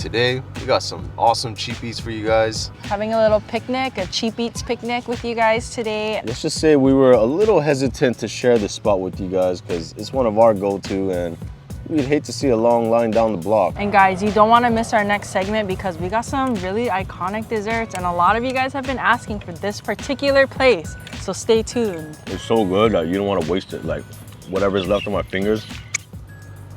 Today, we got some awesome cheap eats for you guys. Having a little picnic, a cheap eats picnic with you guys today. Let's just say we were a little hesitant to share this spot with you guys because it's one of our go-to and we'd hate to see a long line down the block. And guys, you don't want to miss our next segment because we got some really iconic desserts and a lot of you guys have been asking for this particular place. So stay tuned. It's so good that you don't want to waste it, like whatever's left on my fingers.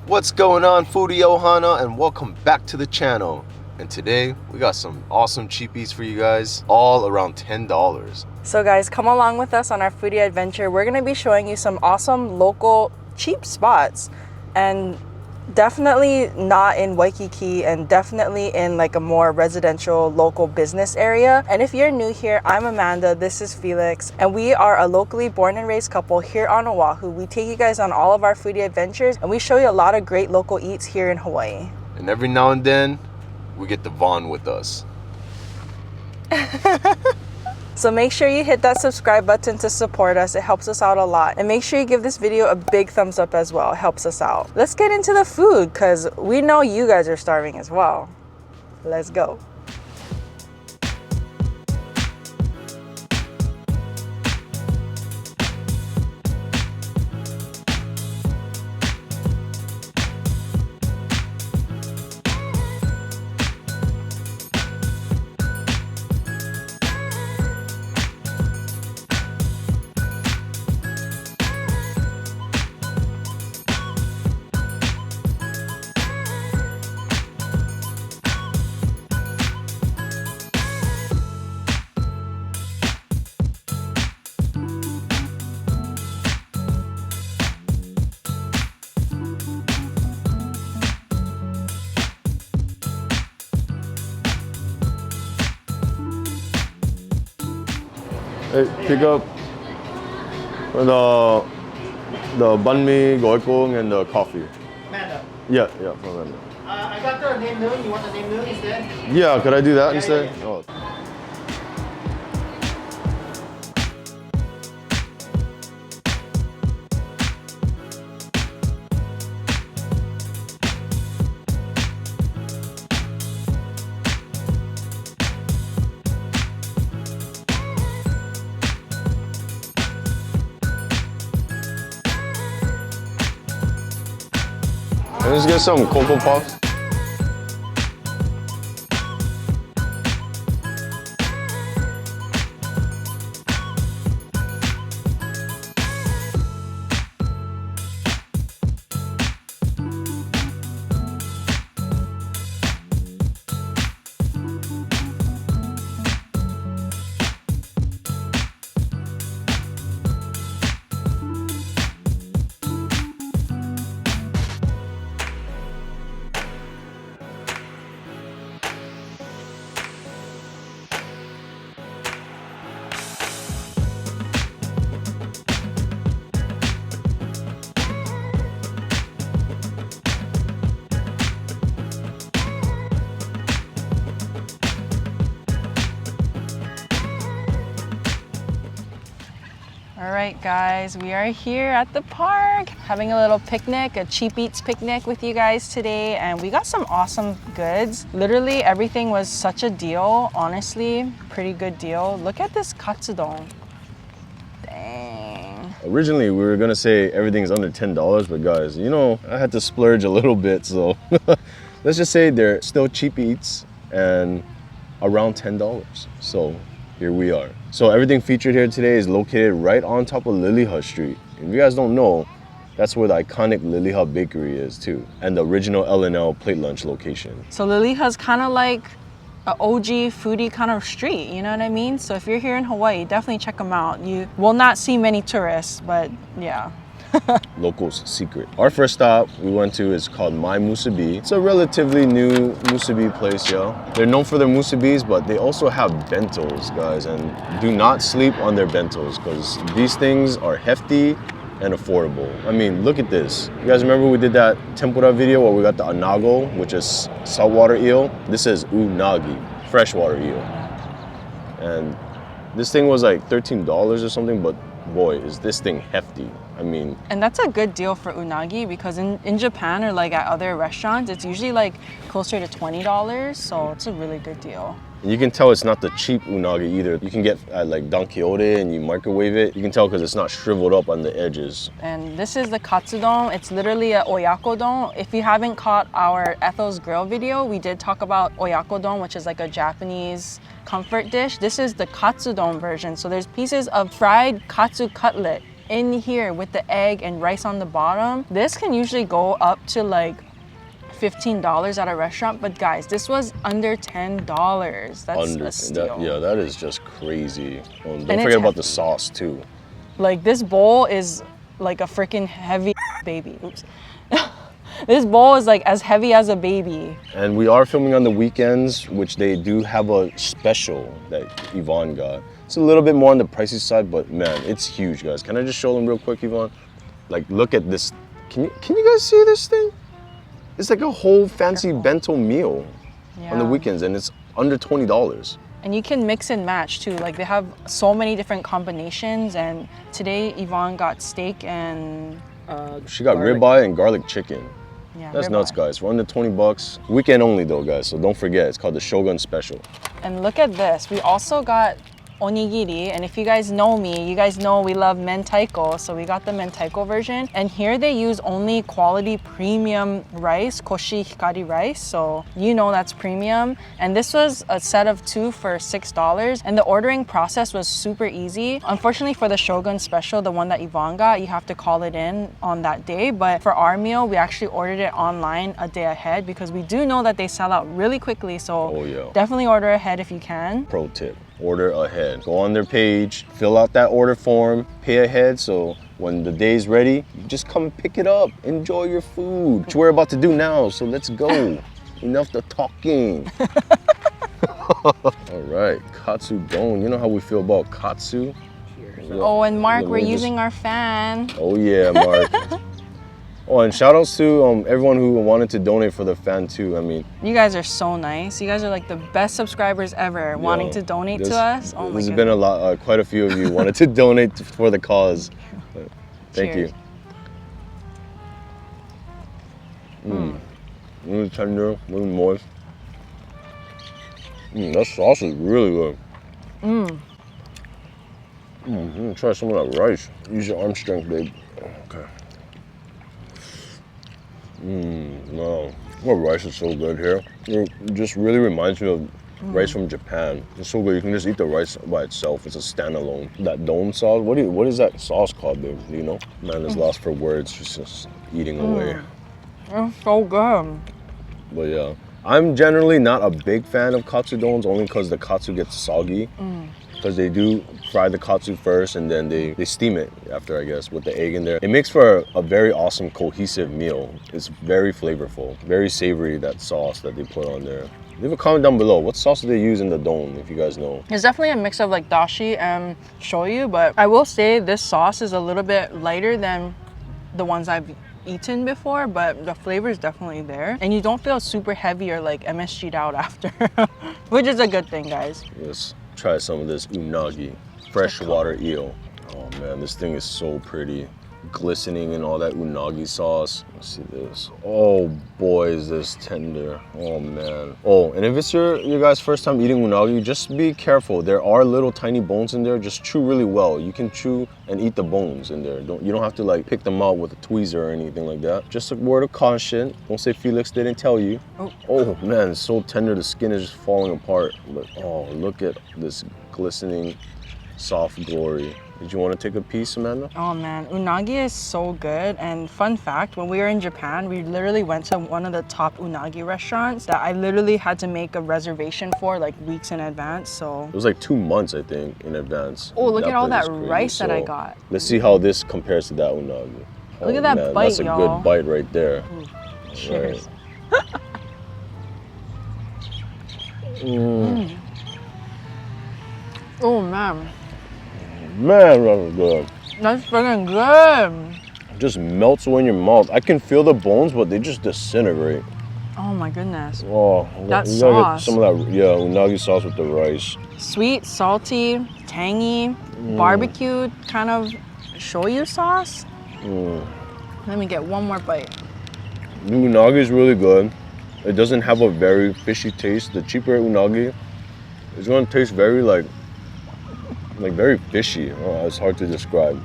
What's going on, Foodie Ohana, and welcome back to the channel. And today we got some awesome cheap eats for you guys, all around $10. So guys, come along with us on our foodie adventure. We're gonna be showing you some awesome local cheap spots, and definitely not in Waikiki and definitely in like a more residential local business area. And if you're new here, I'm Amanda, this is Felix, and we are a locally born and raised couple here on Oahu. We take you guys on all of our foodie adventures and we show you a lot of great local eats here in Hawaii. And every now and then, we get the Vaughn with us. So make sure you hit that subscribe button to support us. It helps us out a lot. And make sure you give this video a big thumbs up as well. It helps us out. Let's get into the food because we know you guys are starving as well. Let's go. Hey, pick up the banh mi, goikong, and the coffee. Amanda. Yeah, from Amanda. I got the name noon. You want the name noon instead? Yeah, could I do that Yeah, instead? yeah. Oh. Let's get some Coco Puffs. All right, guys, we are here at the park having a little picnic, a cheap eats picnic with you guys today, and we got some awesome goods. Literally everything was such a deal, honestly, pretty good deal. Look at this katsudon. Dang. Originally, we were gonna say everything's under $10, but guys, you know, I had to splurge a little bit, so let's just say they're still cheap eats and around $10. So here we are. So everything featured here today is located right on top of Liliha Street. If you guys don't know, that's where the iconic Liliha Bakery is too, and the original L&L plate lunch location. So Liliha's kind of like an OG foodie kind of street, you know what I mean? So if you're here in Hawaii, definitely check them out. You will not see many tourists, but yeah. Locals secret. Our first stop we went to is called Mai Musubi. It's a relatively new musubi place, yo. They're known for their musubis, but they also have bentos, guys, and do not sleep on their bentos because these things are hefty and affordable. I mean, look at this. You guys remember we did that tempura video where we got the anago, which is saltwater eel? This is unagi, freshwater eel. And this thing was like $13 or something, but boy, is this thing hefty. I mean, And that's a good deal for unagi because in Japan or like at other restaurants, it's usually like closer to $20. So it's a really good deal. and you can tell it's not the cheap unagi either. You can get at like Don Quixote and you microwave it. You can tell because it's not shriveled up on the edges. And this is the katsudon. It's literally a oyakodon. If you haven't caught our Ethel's Grill video, we did talk about oyakodon, which is like a Japanese comfort dish. This is the katsudon version. So there's pieces of fried katsu cutlet in here with the egg and rice on the bottom. This can usually go up to like $15 at a restaurant, but guys, this was under $10. That's a steal. Yeah, that is just crazy. Oh, don't And forget it's about the hefty. sauce too. Like this bowl is like a freaking heavy baby. Oops. This bowl is like as heavy as a baby. And we are filming on the weekends, which they do have a special that Yvonne got. It's a little bit more on the pricey side, but man, it's huge, guys. Can I just show them real quick, Yvonne? Like, look at this. Can you guys see this thing? It's like a whole fancy bento meal on the Yeah. weekends, and it's under $20. And you can mix and match too. Like they have so many different combinations. And today Yvonne got steak and She got garlic. ribeye and garlic chicken. Yeah, That's ribeye. nuts, guys. We're under $20. Weekend only though, guys. So don't forget, it's called the Shogun Special. And look at this. We also got onigiri, and if you guys know me, you guys know we love mentaiko, so we got the mentaiko version. And here they use only quality premium rice, koshi hikari rice, so you know that's premium. And this was a set of 2 for $6, and the ordering process was super easy. Unfortunately for the Shogun Special, the one that Yvonne got, you have to call it in on that day, but for our meal, we actually ordered it online a day ahead because we do know that they sell out really quickly, so Oh, yeah. definitely order ahead if you can. Pro tip, order ahead. Go on their page, fill out that order form, pay ahead, so when the day's ready, you just come and pick it up. Enjoy your food. Which we're about to do now, so let's go. Enough the talking. All right, katsu don. You know how we feel about katsu? Oh, and Mark, Let we're me just- using our fan. Oh yeah, Mark. Oh, and shout outs to everyone who wanted to donate for the fan too. I mean, You guys are so nice. You guys are like the best subscribers ever, wanting to donate to us. Oh my There's goodness. been a lot, quite a few of you wanted to donate for the cause. Thank Cheers. you. Really tender, really moist. That sauce is really good. I'm gonna try some of that rice. Use your arm strength, babe. Okay. Wow. Well, rice is so good here. It just really reminds me of rice from Japan. It's so good. You can just eat the rice by itself. It's a standalone. That don sauce. What is that sauce called, babe? Do you know? Man is lost for words. Just eating away. It's so good. But yeah, I'm generally not a big fan of katsudons only because the katsu gets soggy. Because they do fry the katsu first and then they steam it after, I guess, with the egg in there. It makes for a very awesome cohesive meal. It's very flavorful, very savory, that sauce that they put on there. Leave a comment down below. What sauce do they use in the don, if you guys know? It's definitely a mix of like dashi and shoyu, but I will say this sauce is a little bit lighter than the ones I've eaten before, but the flavor is definitely there. And you don't feel super heavy or like MSG'd out after, which is a good thing, guys. Let's try some of this unagi, freshwater eel. Oh man, this thing is so pretty. Glistening in all that unagi sauce. Let's see this. Oh boy, is this tender. Oh man. Oh, and if it's your guys' first time eating unagi, just be careful. There are little tiny bones in there. Just chew really well. You can chew and eat the bones in there. You don't have to like pick them out with a tweezer or anything like that. Just a word of caution. Don't say Felix didn't tell you. Oh man, it's so tender. The skin is just falling apart. But oh, look at this glistening, soft glory. Did you want to take a piece, Amanda? Oh man, unagi is so good. And fun fact, when we were in Japan, we literally went to one of the top unagi restaurants that I literally had to make a reservation for like weeks in advance. So It was like 2 months, I think, in advance. oh, look at all place that is crazy. rice that I So, got. Let's see how this compares to that unagi. Look at that man, bite, That's a y'all. good bite right there. Cheers. Oh man, Man, that was good. that's freaking good. It just melts away in your mouth. I can feel the bones, but they just disintegrate. Oh my goodness. Oh, That you gotta sauce. get some of that, yeah, unagi sauce with the rice. Sweet, salty, tangy, barbecued kind of shoyu sauce. Let me get one more bite. The unagi is really good. It doesn't have a very fishy taste. The cheaper unagi is going to taste very like very fishy. Oh, it's hard to describe.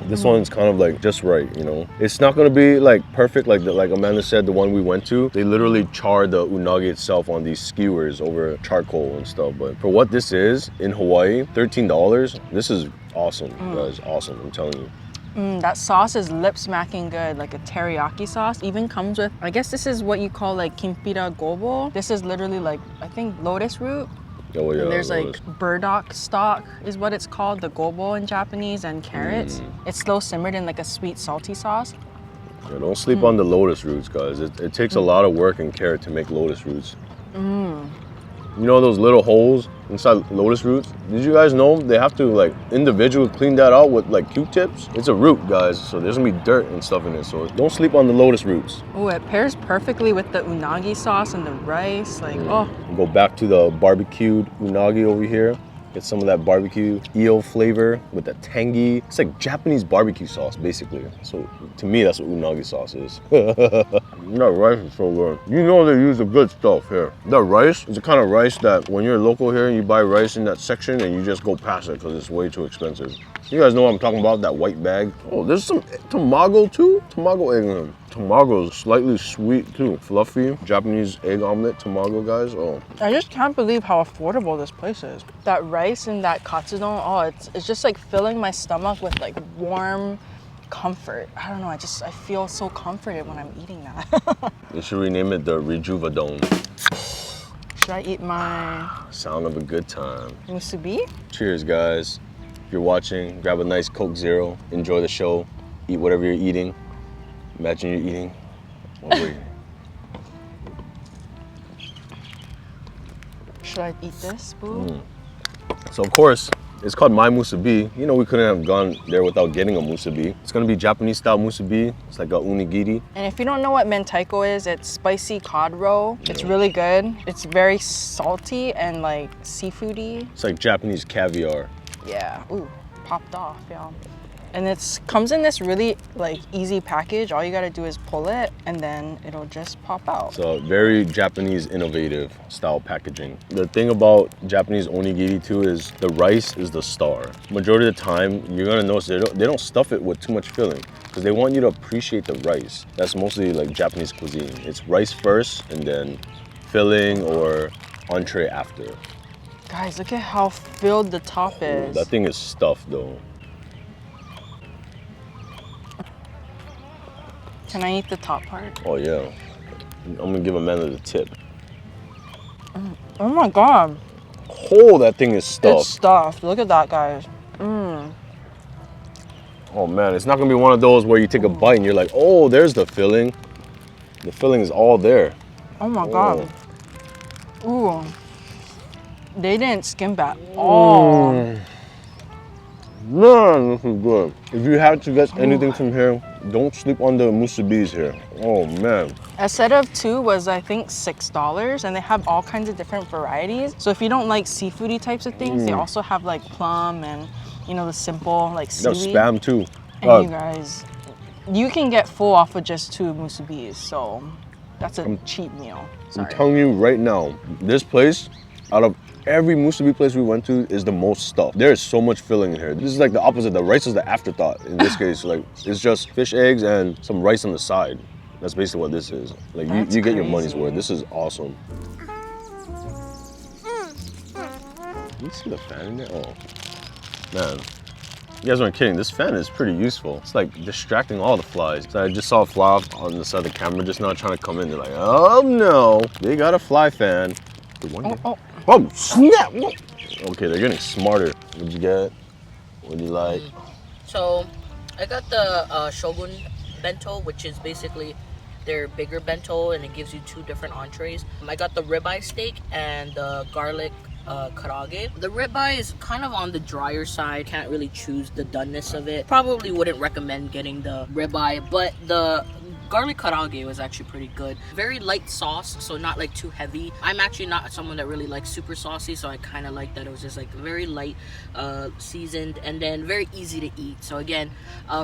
This one's kind of like just right, you know. It's not gonna be like perfect like Amanda said, the one we went to. They literally charred the unagi itself on these skewers over charcoal and stuff. But for what this is in Hawaii, $13, this is awesome, guys. Awesome, I'm telling you. That sauce is lip smacking good, like a teriyaki sauce. Even comes with, I guess this is what you call like kimpira gobo. This is literally like, I think lotus root. Oh, yeah, and there's like burdock stock is what it's called, the gobo in Japanese, and carrots. It's slow simmered in like a sweet salty sauce. Yeah, don't sleep on the lotus roots, guys. It takes a lot of work and care to make lotus roots. You know those little holes inside lotus roots? Did you guys know they have to like individually clean that out with like Q-tips? It's a root, guys, so there's gonna be dirt and stuff in it, so don't sleep on the lotus roots. Oh, it pairs perfectly with the unagi sauce and the rice, like, oh. Go back to the barbecued unagi over here. Get some of that barbecue eel flavor with that tangy. It's like Japanese barbecue sauce, basically. So to me, that's what unagi sauce is. That rice is so good. You know they use the good stuff here. That rice is the kind of rice that when you're local here and you buy rice in that section and you just go past it because it's way too expensive. You guys know what I'm talking about, that white bag. Oh, there's some tamago too? Tamago egg in them. Tamago is slightly sweet too. Fluffy Japanese egg omelet tamago, guys. Oh. I just can't believe how affordable this place is. That rice and that katsudon, oh, it's just like filling my stomach with like warm comfort. I don't know, I feel so comforted when I'm eating that. You should rename it the Rejuvadone. Should I eat my Sound of a good time. musubi? Cheers, guys. If you're watching, grab a nice Coke Zero, enjoy the show, eat whatever you're eating. Imagine you're eating. Oh, wait. Should I eat this, boo? So of course, it's called Mai Musubi. You know we couldn't have gone there without getting a musubi. It's gonna be Japanese style musubi. It's like a unigiri. And if you don't know what mentaiko is, it's spicy cod roe. It's really good. It's very salty and like seafoody. It's like Japanese caviar. Yeah, ooh, popped off, y'all. And it comes in this really like easy package. All you gotta do is pull it and then it'll just pop out. So very Japanese innovative style packaging. The thing about Japanese onigiri too is the rice is the star. Majority of the time, you're gonna notice they don't stuff it with too much filling because they want you to appreciate the rice. That's mostly like Japanese cuisine. It's rice first and then filling or entree after. Guys, look at how filled the top is. That thing is stuffed though. Can I eat the top part? Oh yeah. I'm gonna give Amanda the tip. Oh my God. Oh, that thing is stuffed. It's stuffed. Look at that, guys. Oh man, it's not gonna be one of those where you take a bite and you're like, oh, there's the filling. The filling is all there. Oh my God. Ooh. They didn't skimp at all. Man, this is good. If you had to get anything from here, don't sleep on the musubis here. Oh man. A set of 2 was I think $6, and they have all kinds of different varieties. So if you don't like seafoody types of things, they also have like plum and you know the simple like seaweed. Got Spam too. And you guys, you can get full off of just 2 musubis, so that's a cheap meal. Sorry. I'm telling you right now, this place, out of every musubi place we went to, is the most stuffed. There is so much filling in here. This is like the opposite. The rice is the afterthought in this case. Like it's just fish eggs and some rice on the side. That's basically what this is. Like you get your money's worth. This is awesome. You see the fan in there? Oh, man. You guys aren't kidding. This fan is pretty useful. It's like distracting all the flies. So I just saw a fly on the side of the camera just now trying to come in. They're like, oh no, they got a fly fan. Oh, snap! Whoa. Okay, they're getting smarter. What'd you get? What do you like? So, I got the Shogun bento, which is basically their bigger bento, and it gives you 2 different entrees. I got the ribeye steak and the garlic karaage. The ribeye is kind of on the drier side. Can't really choose the doneness of it. Probably wouldn't recommend getting the ribeye, but the garlic karaage was actually pretty good. Very light sauce, so not like too heavy. I'm actually not someone that really likes super saucy, so I kind of like that it was just like very light, seasoned, and then very easy to eat. So again,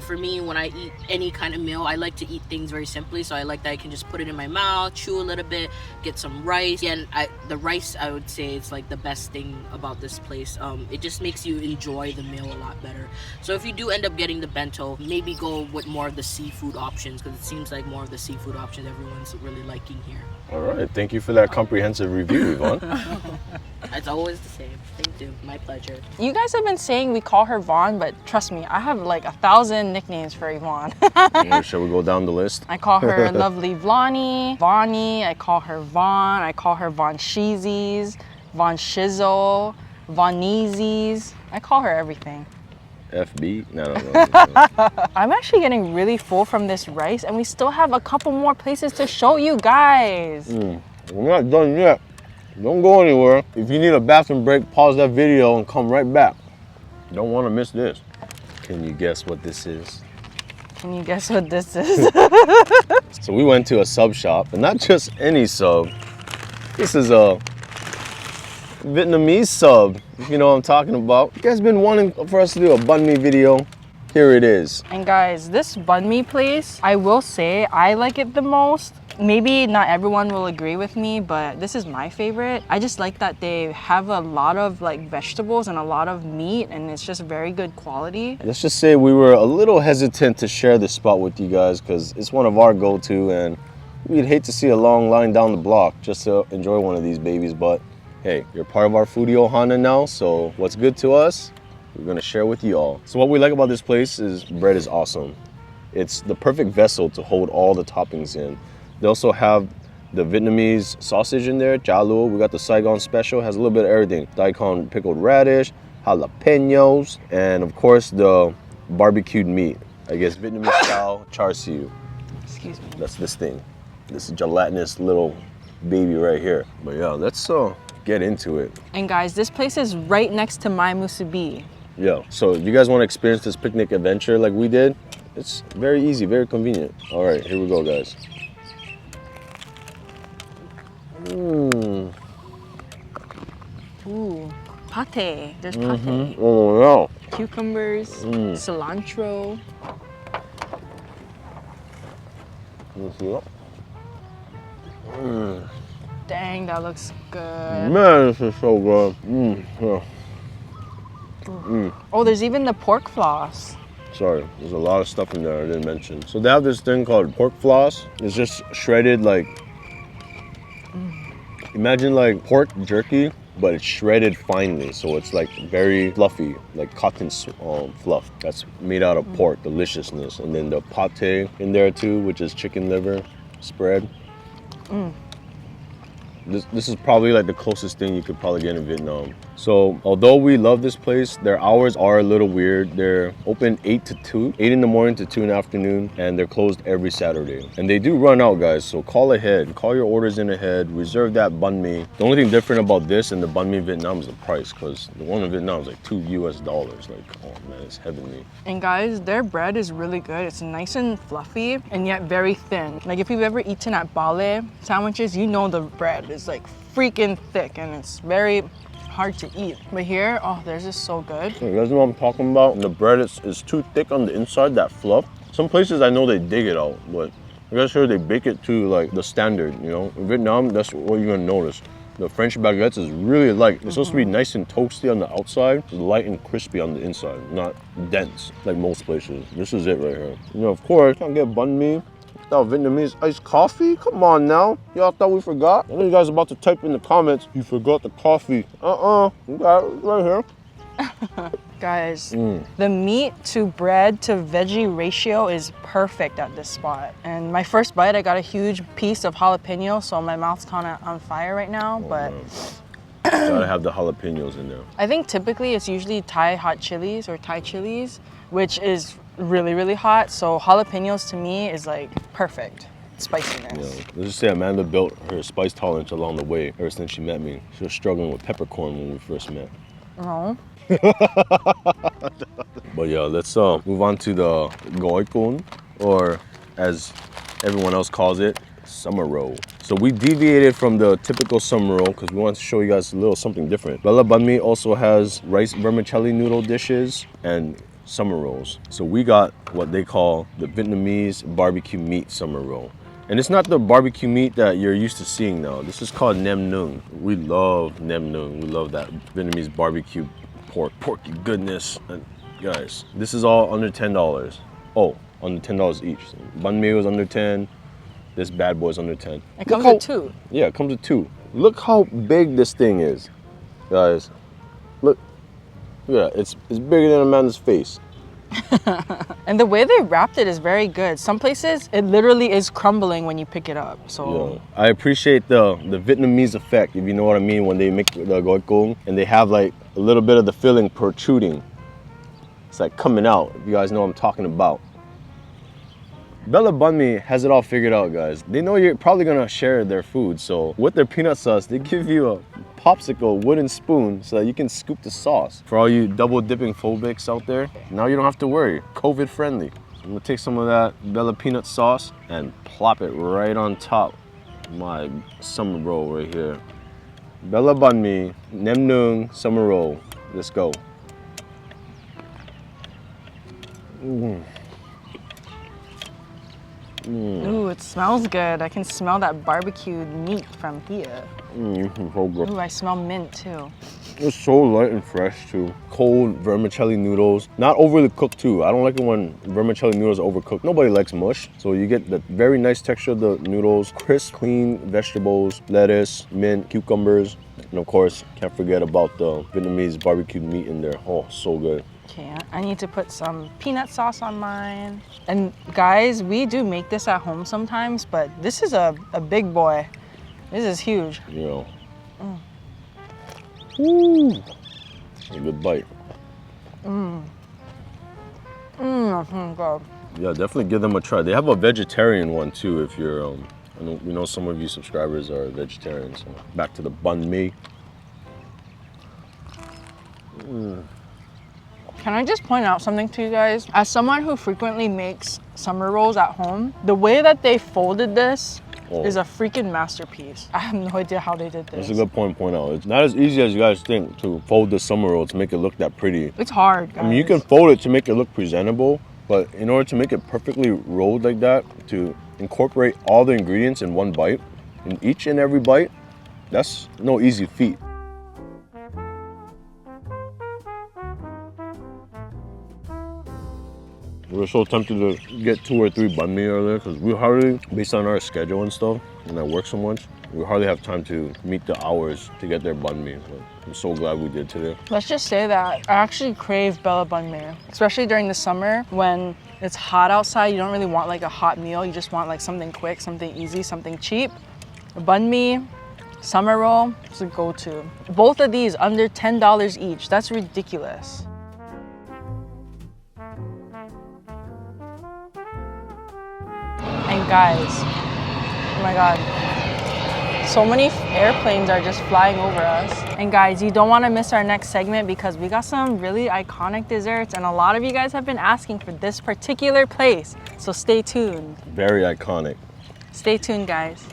for me, when I eat any kind of meal, I like to eat things very simply. So I like that I can just put it in my mouth, chew a little bit, get some rice. Again, the rice, I would say, it's like the best thing about this place. It just makes you enjoy the meal a lot better. So if you do end up getting the bento, maybe go with more of the seafood options, because it seems like more of the seafood options everyone's really liking here. All right, thank you for that comprehensive review, Yvonne. It's always the same. Thank you. My pleasure. You guys have been saying we call her Vaughn, but trust me, I have like 1,000 nicknames for Yvonne. Shall we go down the list? I call her Lovely Vlonnie, Vonnie, I call her Vaughn, I call her Von Sheezies, Von Shizzle, Von Neezies. I call her everything. FB? No. I'm actually getting really full from this rice, and we still have a couple more places to show you guys. We're not done yet. Don't go anywhere. If you need a bathroom break, pause that video and come right back. You don't want to miss this. Can you guess what this is? Can you guess what this is? So we went to a sub shop, and not just any sub. This is a Vietnamese sub, if you know what I'm talking about. You guys been wanting for us to do a banh mi video. Here it is. And guys, this banh mi place, I will say I like it the most. Maybe not everyone will agree with me, but this is my favorite. I just like that they have a lot of like vegetables and a lot of meat, and it's just very good quality. Let's just say we were a little hesitant to share this spot with you guys because it's one of our go-to, and we'd hate to see a long line down the block just to enjoy one of these babies. But hey, you're part of our Foodie Ohana now, so what's good to us, we're gonna share with you all. So what we like about this place is bread is awesome. It's the perfect vessel to hold all the toppings in. They also have the Vietnamese sausage in there, chả lúa. We got the Saigon special, has a little bit of everything. Daikon pickled radish, jalapenos, and of course the barbecued meat. I guess Vietnamese style char siu. Excuse me. That's this thing. This gelatinous little baby right here. But yeah, let's get into it. And guys, this place is right next to Mai Musubi. Yeah, so if you guys want to experience this picnic adventure like we did, it's very easy, very convenient. All right, here we go, guys. Ooh, pate. There's pate. Oh no. Cucumbers, cilantro. Dang, that looks good. Man, this is so good. Oh, there's even the pork floss. Sorry, there's a lot of stuff in there I didn't mention. So they have this thing called pork floss. It's just shredded like, imagine like pork jerky, but it's shredded finely. So it's like very fluffy, like cotton fluff. That's made out of pork, deliciousness. And then the pate in there too, which is chicken liver spread. This is probably like the closest thing you could probably get in Vietnam. So although we love this place, their hours are a little weird. They're open 8 to 2, 8 in the morning to 2 in the afternoon, and they're closed every Saturday. And they do run out, guys, so call ahead. Call your orders in ahead, reserve that banh mi. The only thing different about this and the banh mi in Vietnam is the price, because the one in Vietnam is like $2 US. Like, oh man, it's heavenly. And guys, their bread is really good. It's nice and fluffy and yet very thin. Like if you've ever eaten at Bale sandwiches, you know the bread is like freaking thick and it's very hard to eat. But here, oh, theirs is so good. You guys know what I'm talking about? The bread is too thick on the inside, that fluff. Some places I know they dig it out, but I guess here they bake it to like the standard, you know? In Vietnam, that's what you're gonna notice. The French baguettes is really light. It's supposed to be nice and toasty on the outside, light and crispy on the inside, not dense like most places. This is it right here. You know, of course, can't get banh mi without Vietnamese iced coffee. Come on now. Y'all thought we forgot? I know you guys are about to type in the comments, you forgot the coffee. You got it right here. Guys, the meat to bread to veggie ratio is perfect at this spot. And my first bite, I got a huge piece of jalapeno, so my mouth's kind of on fire right now, but Gotta have the jalapenos in there. I think typically it's usually Thai hot chilies or Thai chilies, which is really, really hot. So jalapenos to me is like perfect spiciness. Yeah. Let's just say Amanda built her spice tolerance along the way ever since she met me. She was struggling with peppercorn when we first met. No. But yeah, let's move on to the goikun, or as everyone else calls it, summer roll. So we deviated from the typical summer roll because we want to show you guys a little something different. Bella Banh Mi also has rice vermicelli noodle dishes and summer rolls. So we got what they call the Vietnamese barbecue meat summer roll. And it's not the barbecue meat that you're used to seeing now. This is called nem nung. We love nem nung. We love that Vietnamese barbecue porky goodness. And guys, this is all under $10. Oh, under $10 each. So banh mi was under 10. This bad boy's under 10. It comes with 2. Yeah, it comes with 2. Look how big this thing is, guys. Look at that. It's bigger than Amanda's face. And the way they wrapped it is very good. Some places, it literally is crumbling when you pick it up. So yeah. I appreciate the Vietnamese effect, if you know what I mean, when they make the goi kung and they have like a little bit of the filling protruding. It's like coming out, if you guys know what I'm talking about. Bella Banh Mi has it all figured out, guys. They know you're probably gonna share their food, so with their peanut sauce, they give you a popsicle wooden spoon so that you can scoop the sauce. For all you double dipping phobics out there, now you don't have to worry, COVID friendly. I'm gonna take some of that Bella peanut sauce and plop it right on top of my summer roll right here. Bella Banh Mi, Nem Nung summer roll. Let's go. Ooh, it smells good. I can smell that barbecued meat from here. So good. Ooh, I smell mint too. It's so light and fresh too. Cold vermicelli noodles, not overly cooked too. I don't like it when vermicelli noodles are overcooked. Nobody likes mush. So you get the very nice texture of the noodles, crisp, clean vegetables, lettuce, mint, cucumbers, and of course, can't forget about the Vietnamese barbecued meat in there. Oh, so good. Okay, I need to put some peanut sauce on mine. And guys, we do make this at home sometimes, but this is a big boy. This is huge. Yeah. Woo! A good bite. God. Yeah, definitely give them a try. They have a vegetarian one too if you're, we know some of you subscribers are vegetarians. So back to the banh mi. Can I just point out something to you guys? As someone who frequently makes summer rolls at home, the way that they folded this is a freaking masterpiece. I have no idea how they did this. That's a good point to point out. It's not as easy as you guys think to fold the summer roll to make it look that pretty. It's hard, guys. I mean, you can fold it to make it look presentable, but in order to make it perfectly rolled like that, to incorporate all the ingredients in one bite, in each and every bite, that's no easy feat. We were so tempted to get 2 or 3 banh mi earlier because we hardly, based on our schedule and stuff, and I work so much, we hardly have time to meet the hours to get their banh mi. But I'm so glad we did today. Let's just say that I actually crave Bella Banh Mi, especially during the summer when it's hot outside. You don't really want like a hot meal. You just want like something quick, something easy, something cheap. A banh mi, summer roll is a go-to. Both of these under $10 each. That's ridiculous. And guys, oh my God, so many airplanes are just flying over us. And guys, you don't want to miss our next segment because we got some really iconic desserts and a lot of you guys have been asking for this particular place. So stay tuned. Very iconic. Stay tuned, guys.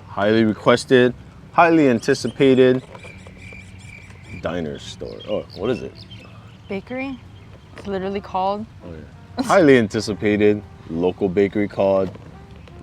Highly requested, highly anticipated diner store. Oh, what is it? Bakery? It's literally called. Oh, yeah. Highly anticipated local bakery called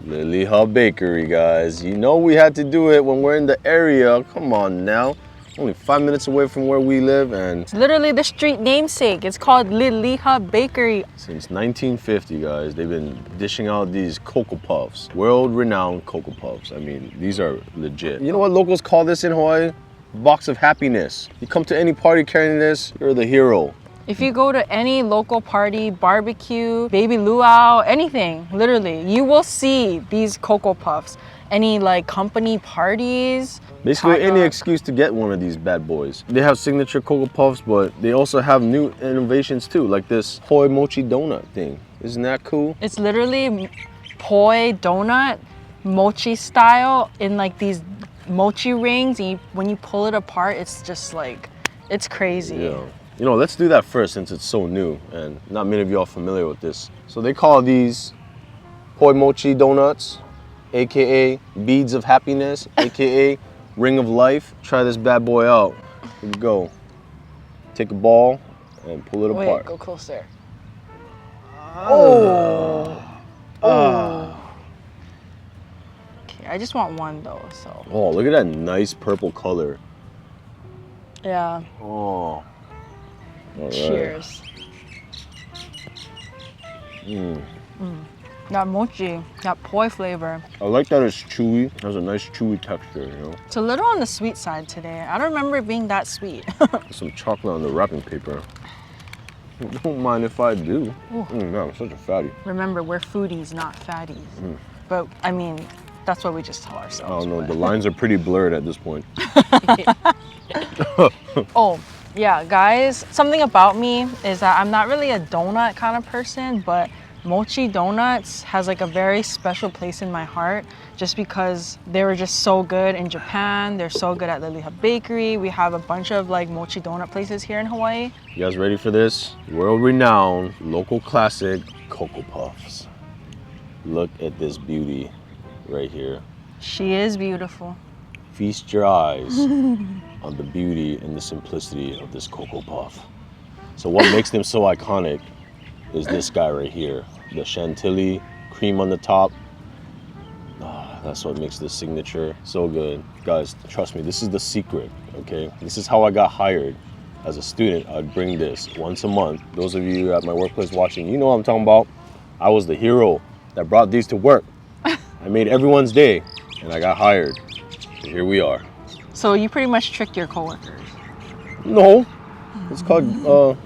Liliha Bakery, guys. You know we had to do it when we're in the area. Come on now. Only 5 minutes away from where we live, and It's literally the street namesake. It's called Liliha Bakery. since 1950, guys, they've been dishing out these Coco Puffs. World-renowned Coco Puffs. I mean, these are legit. You know what locals call this in Hawaii? Box of happiness. You come to any party carrying this, you're the hero. If you go to any local party, barbecue, baby luau, anything, literally, you will see these Coco Puffs. Any like company parties. Basically any excuse to get one of these bad boys. They have signature Coco Puffs, but they also have new innovations too, like this Hoi Mochi Donut thing. Isn't that cool? It's literally poi donut, mochi style, in like these mochi rings. And when you pull it apart, it's just like, it's crazy. Yeah. You know, let's do that first since it's so new and not many of you are familiar with this. So they call these Poi Mochi Donuts, aka Beads of Happiness, aka Ring of Life. Try this bad boy out. Here we go. Take a ball and pull it apart. Wait, go closer. Oh. Okay, I just want one though, so. Oh, look at that nice purple color. Yeah. Oh. All right. Cheers. That mochi, that poi flavor. I like that it's chewy. It has a nice chewy texture, you know? It's a little on the sweet side today. I don't remember it being that sweet. Some chocolate on the wrapping paper. Don't mind if I do. Man, I'm such a fatty. Remember, we're foodies, not fatties. But I mean, that's what we just tell ourselves. I don't know, but- the lines are pretty blurred at this point. Oh, yeah, guys, something about me is that I'm not really a donut kind of person, but Mochi Donuts has like a very special place in my heart just because they were just so good in Japan. They're so good at Liliha Bakery. We have a bunch of like mochi donut places here in Hawaii. You guys ready for this? World-renowned, local classic, Coco Puffs. Look at this beauty right here. She is beautiful. Feast your eyes on the beauty and the simplicity of this Coco Puff. So what makes them so iconic is this guy right here. The chantilly, cream on the top. That's what makes this signature so good. Guys, trust me, this is the secret, okay? This is how I got hired. As a student, I'd bring this once a month. Those of you at my workplace watching, you know what I'm talking about. I was the hero that brought these to work. I made everyone's day, and I got hired. So here we are. So you pretty much tricked your coworkers. No, it's called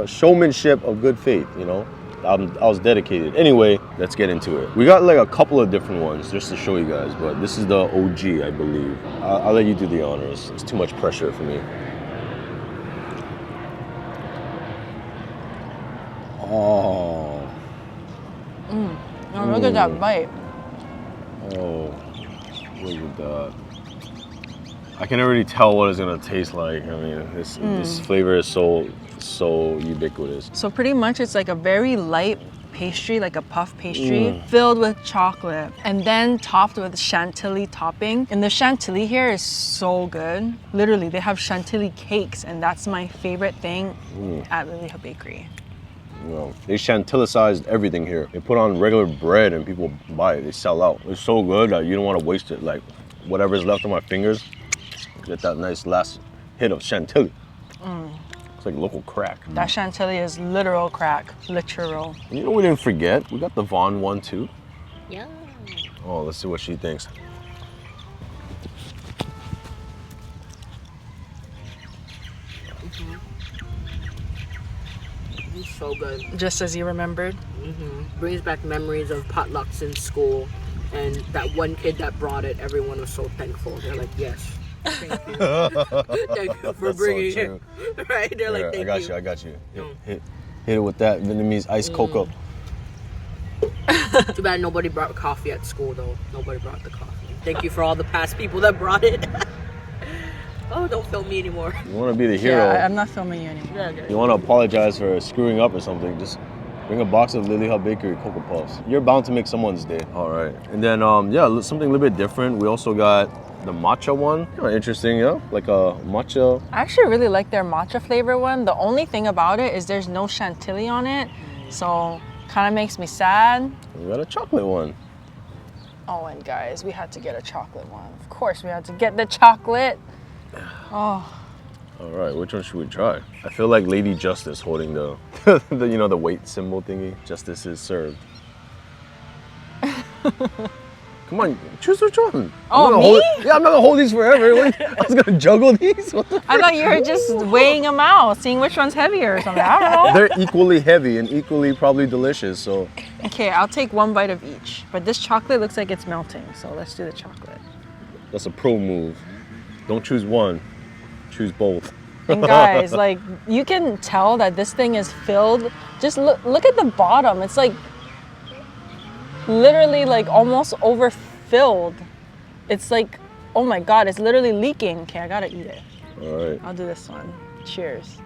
showmanship of good faith, you know? I was dedicated. Anyway, let's get into it. We got like a couple of different ones just to show you guys, but this is the OG, I believe. I'll let you do the honors. It's too much pressure for me. Oh. Now look at that bite. Oh, look at that. I can already tell what it's gonna taste like. I mean, this flavor is so ubiquitous. So pretty much it's like a very light pastry, like a puff pastry, filled with chocolate and then topped with chantilly topping. And the chantilly here is so good. Literally, they have chantilly cakes and that's my favorite thing at Liliha Bakery. You know, they chantillicized everything here. They put on regular bread and people buy it. They sell out. It's so good that you don't want to waste it. Like whatever's left on my fingers, get that nice last hit of chantilly. It's like local crack. That chantilly is literal crack, literal. And you know we didn't forget? We got the Vaughn one too. Yeah. Oh, let's see what she thinks. It's so good. Just as you remembered. Brings back memories of potlucks in school, and that one kid that brought it, everyone was so thankful. They're like, yes, thank you. Thank you for That's bringing so it. true. Right? They're like, Here, thank you. I got you. Hit it with that Vietnamese iced cocoa. Too bad nobody brought coffee at school, though. Nobody brought the coffee. Thank you for all the past people that brought it. Oh, don't film me anymore. You want to be the hero. Yeah, I'm not filming you anymore. Yeah, okay. You want to apologize for screwing up or something, just bring a box of Liliha Bakery Coco Puffs. You're bound to make someone's day. All right. And then, yeah, something a little bit different. We also got the matcha one. Kind of interesting, yeah? Like a matcha. I actually really like their matcha flavor one. The only thing about it is there's no chantilly on it. So kind of makes me sad. We got a chocolate one. Oh, and guys, we had to get a chocolate one. Of course, we had to get the chocolate. Oh. All right, which one should we try? I feel like Lady Justice holding the, the weight symbol thingy. Justice is served. Come on, choose which one. Oh, me? I'm not gonna hold these forever. I was gonna juggle these. What the I thought you were just weighing them out, seeing which one's heavier or something. I don't know. They're equally heavy and equally probably delicious, so. Okay, I'll take one bite of each. But this chocolate looks like it's melting, so let's do the chocolate. That's a pro move. Don't choose one, choose both. And guys, like, you can tell that this thing is filled. Just look at the bottom. It's like literally like almost overfilled. It's like, oh my God, it's literally leaking. Okay, I gotta eat it. All right. I'll do this one. Cheers.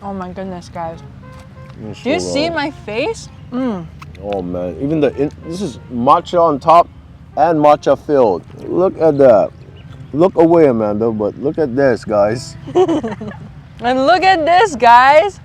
Oh my goodness, guys. Do you see my face? Oh man, even this is matcha on top and matcha filled. Look at that. Look away, Amanda, but look at this, guys. And look at this, guys.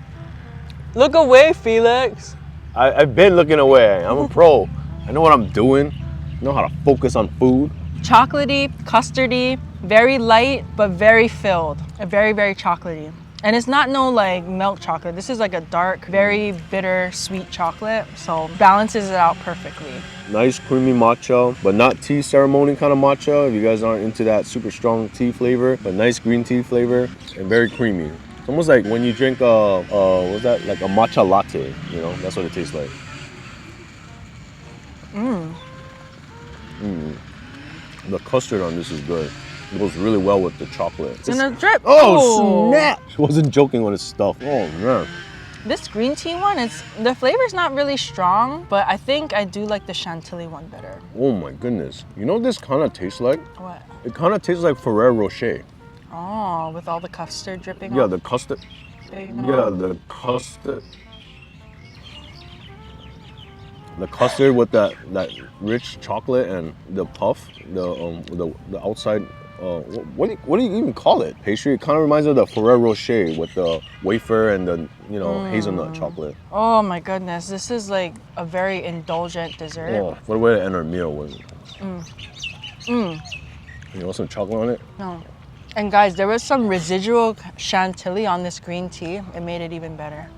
Look away, Felix. I've been looking away. I'm a pro. I know what I'm doing. I know how to focus on food. Chocolatey, custardy, very light, but very filled. Very, very chocolatey. And it's not no like milk chocolate. This is like a dark, very bitter, sweet chocolate. So balances it out perfectly. Nice creamy matcha, but not tea ceremony kind of matcha. If you guys aren't into that super strong tea flavor, but nice green tea flavor and very creamy. It's almost like when you drink what's that? Like a matcha latte, you know? That's what it tastes like. The custard on this is good. It goes really well with the chocolate. It's in a drip. Oh, snap! She wasn't joking on his stuff. Oh, man. This green tea one, the flavor's not really strong, but I think I do like the Chantilly one better. Oh, my goodness. You know what this kind of tastes like? What? It kind of tastes like Ferrero Rocher. Oh, with all the custard dripping Yeah, off. the custard. There you go. Yeah, the custard. The custard with that rich chocolate and the puff, the outside. What do you even call it? Pastry. It kind of reminds me of the Ferrero Rocher with the wafer and the hazelnut chocolate. Oh my goodness, this is like a very indulgent dessert. Oh, what a way to end our meal with. You want some chocolate on it? No. And guys, there was some residual Chantilly on this green tea. It made it even better.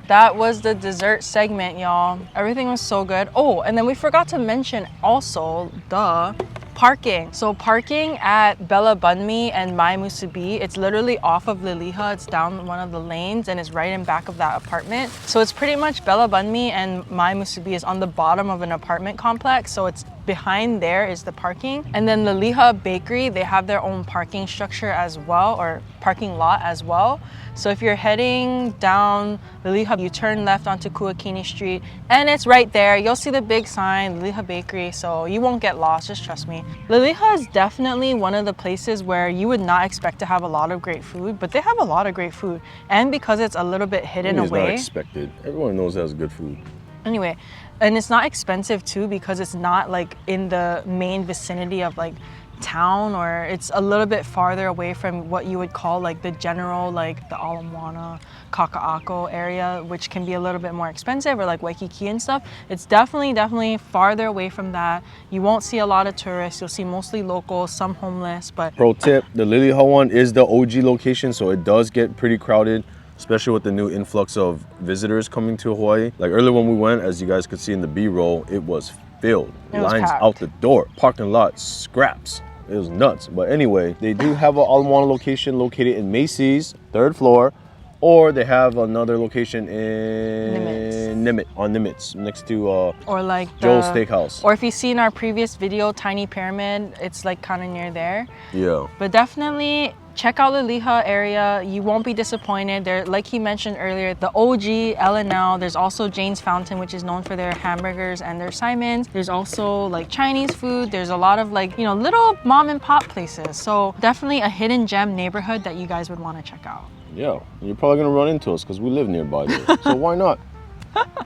That was the dessert segment, y'all. Everything was so good. Oh, and then we forgot to mention also the parking. So parking at Bella Banh Mi and Mai Musubi, it's literally off of Liliha. It's down one of the lanes and it's right in back of that apartment. So it's pretty much Bella Banh Mi and Mai Musubi is on the bottom of an apartment complex. So it's behind there is the parking. And then Liliha Bakery, they have their own parking structure as well, or parking lot as well. So if you're heading down Liliha, you turn left onto Kuakini Street and it's right there. You'll see the big sign, Liliha Bakery, so you won't get lost, just trust me. Liliha is definitely one of the places where you would not expect to have a lot of great food, but they have a lot of great food. And because it's a little bit hidden away. It's not expected. Everyone knows that's good food. Anyway, and it's not expensive too because it's not like in the main vicinity of like town, or it's a little bit farther away from what you would call like the general, like the Ala Moana, Kaka'ako area, which can be a little bit more expensive, or like Waikiki and stuff. It's definitely farther away from that. You won't see a lot of tourists. You'll see mostly locals, some homeless, but Pro tip, the Liliha one is the OG location, so it does get pretty crowded, especially with the new influx of visitors coming to Hawaii. Like earlier when we went, as you guys could see in the B-roll, it was filled. It was Lines packed. out the door, parking lot, scraps. It was nuts. But anyway, they do have an Ala Moana location located in Macy's, 3rd floor, or they have another location in Nimitz, next to or like Joe's Steakhouse. Or if you see in our previous video, Tiny Pyramid, it's like kind of near there. Yeah. But definitely check out the Liliha area. You won't be disappointed. There, like he mentioned earlier, the OG L&L. There's also Jane's Fountain, which is known for their hamburgers and their Simons. There's also like Chinese food. There's a lot of like, you know, little mom and pop places. So definitely a hidden gem neighborhood that you guys would want to check out. Yeah, you're probably gonna run into us because we live nearby there. So why not?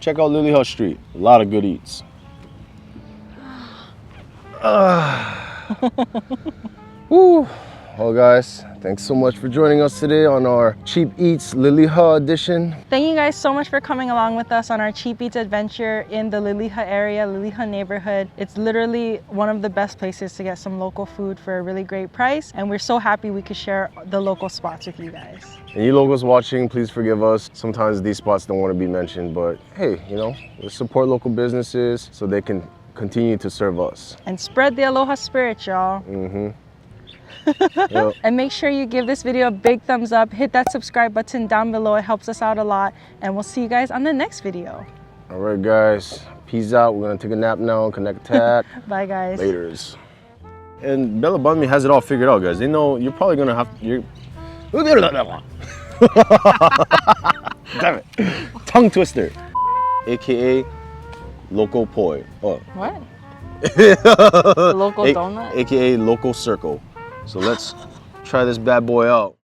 Check out Liliha Street. A lot of good eats. Woo. Well guys, thanks so much for joining us today on our Cheap Eats Liliha edition. Thank you guys so much for coming along with us on our Cheap Eats adventure in the Liliha area, Liliha neighborhood. It's literally one of the best places to get some local food for a really great price. And we're so happy we could share the local spots with you guys. And you locals watching, please forgive us. Sometimes these spots don't want to be mentioned, but hey, you know, let's support local businesses so they can continue to serve us. And spread the aloha spirit, y'all. Yep. And make sure you give this video a big thumbs up. Hit that subscribe button down below. It helps us out a lot. And we'll see you guys on the next video. All right, guys. Peace out. We're going to take a nap now. Connect tack. Bye, guys. Laters. And Bella Banh Mi has it all figured out, guys. They know you're probably going to have to... Damn it. Tongue twister. AKA Local Poi. Oh. What? Local donut? AKA Local Circle. So let's try this bad boy out.